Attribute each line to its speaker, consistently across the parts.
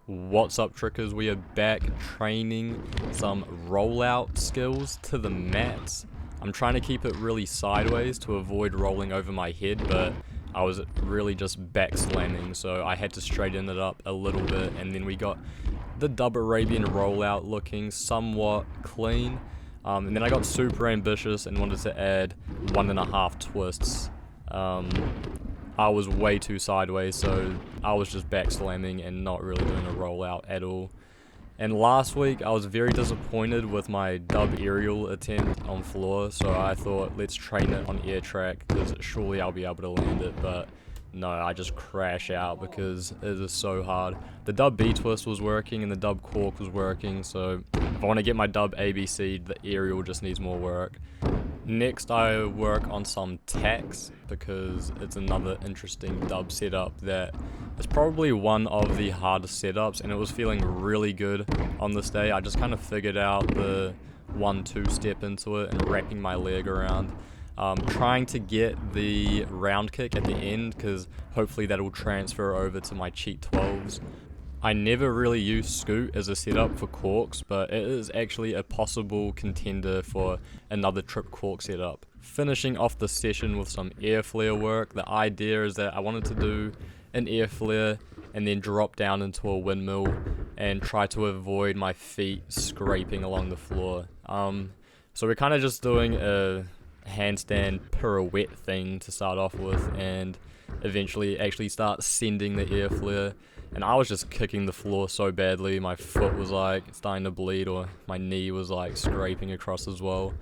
Speaker 1: What's up, trickers? We are back training some rollout skills to the mats. I'm trying to keep it really sideways to avoid rolling over my head, but I was really just back slamming, so I had to straighten it up a little bit, and then we got the Dub Arabian rollout looking somewhat clean. And then I got super ambitious and wanted to add 1.5 twists. I was way too sideways, so I was just back slamming and not really doing a rollout at all. And last week I was very disappointed with my dub aerial attempt on floor, so I thought let's train it on air track because surely I'll be able to land it, but no, I just crash out because it is so hard. The dub B twist was working and the dub cork was working, so if I want to get my dub ABC, the aerial just needs more work. Next I work on some tacks because it's another interesting dub setup that is probably one of the hardest setups, and it was feeling really good on this day. I just kind of figured out the 1-2 step into it and wrapping my leg around. Trying to get the round kick at the end because hopefully that will transfer over to my cheat 12s. I never really use Scoot as a setup for corks, but it is actually a possible contender for another trip cork setup. Finishing off the session with some air flare work, the idea is that I wanted to do an air flare and then drop down into a windmill and try to avoid my feet scraping along the floor. So we're kind of just doing a handstand pirouette thing to start off with and eventually actually start sending the air flare. And I was just kicking the floor so badly, my foot was like starting to bleed, or my knee was like scraping across as well.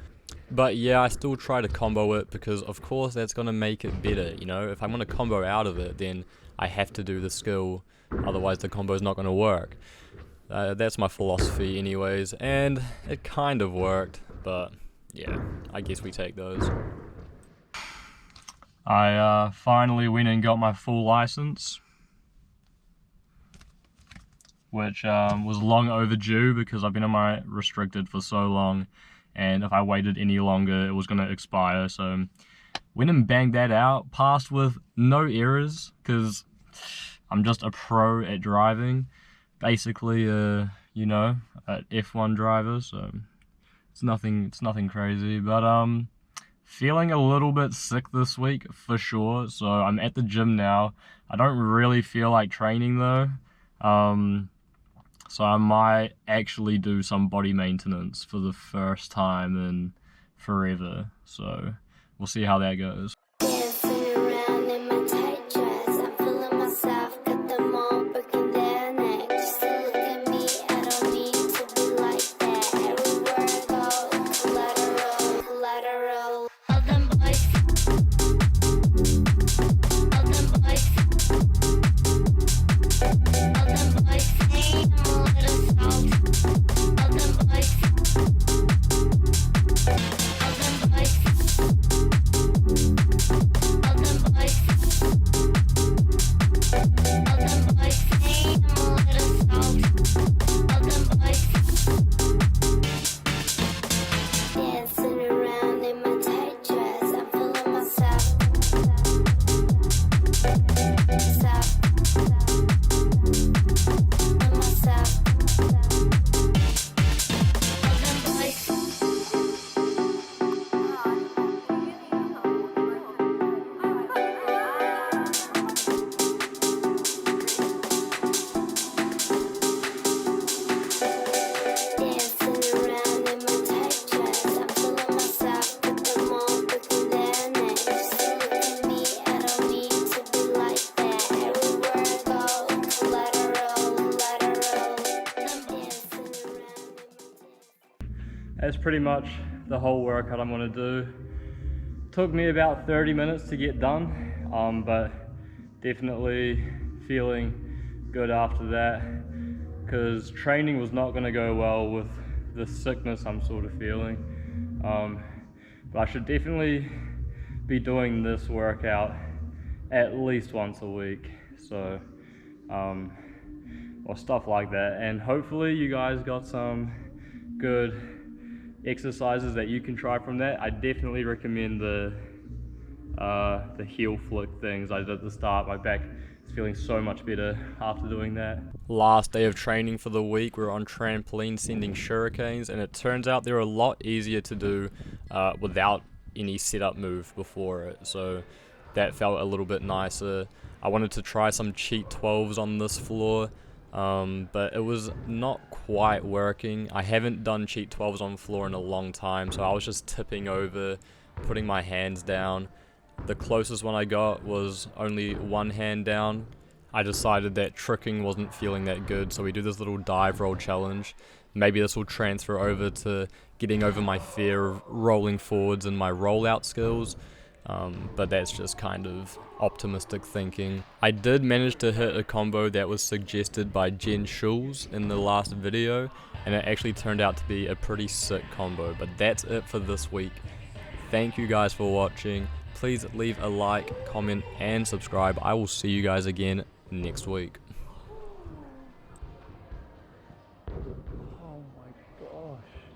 Speaker 1: But yeah, I still try to combo it because of course that's going to make it better, you know. If I'm going to combo out of it, then I have to do the skill, otherwise the combo is not going to work. That's my philosophy anyways, and it kind of worked, but yeah, I guess we take those. I finally went and got my full license, which was long overdue because I've been on my restricted for so long, and if I waited any longer it was going to expire. So went and banged that out, passed with no errors because I'm just a pro at driving, basically you know, an F1 driver, so it's nothing crazy. But feeling a little bit sick this week for sure, so I'm at the gym now. I don't really feel like training though, so I might actually do some body maintenance for the first time in forever, so we'll see how that goes. That's pretty much the whole workout I'm going to do. Took me about 30 minutes to get done, but definitely feeling good after that because training was not going to go well with the sickness I'm sort of feeling. But I should definitely be doing this workout at least once a week, so or stuff like that, and hopefully you guys got some good exercises that you can try from that. I definitely recommend the heel flick things I did at the start. My back is feeling so much better after doing that. Last day of training for the week, we're on trampoline sending shurikens, and it turns out they're a lot easier to do without any setup move before it, so that felt a little bit nicer. I wanted to try some cheat 12s on this floor, but it was not quite working. I haven't done cheat 12s on floor in a long time, so I was just tipping over, putting my hands down. The closest one I got was only one hand down. I decided that tricking wasn't feeling that good, so we do this little dive roll challenge. Maybe this will transfer over to getting over my fear of rolling forwards and my rollout skills, but that's just kind of optimistic thinking. I did manage to hit a combo that was suggested by Jen Schulz in the last video, and it actually turned out to be a pretty sick combo, but that's it for this week. Thank you guys for watching. Please leave a like, comment, and subscribe. I will see you guys again next week.
Speaker 2: Oh my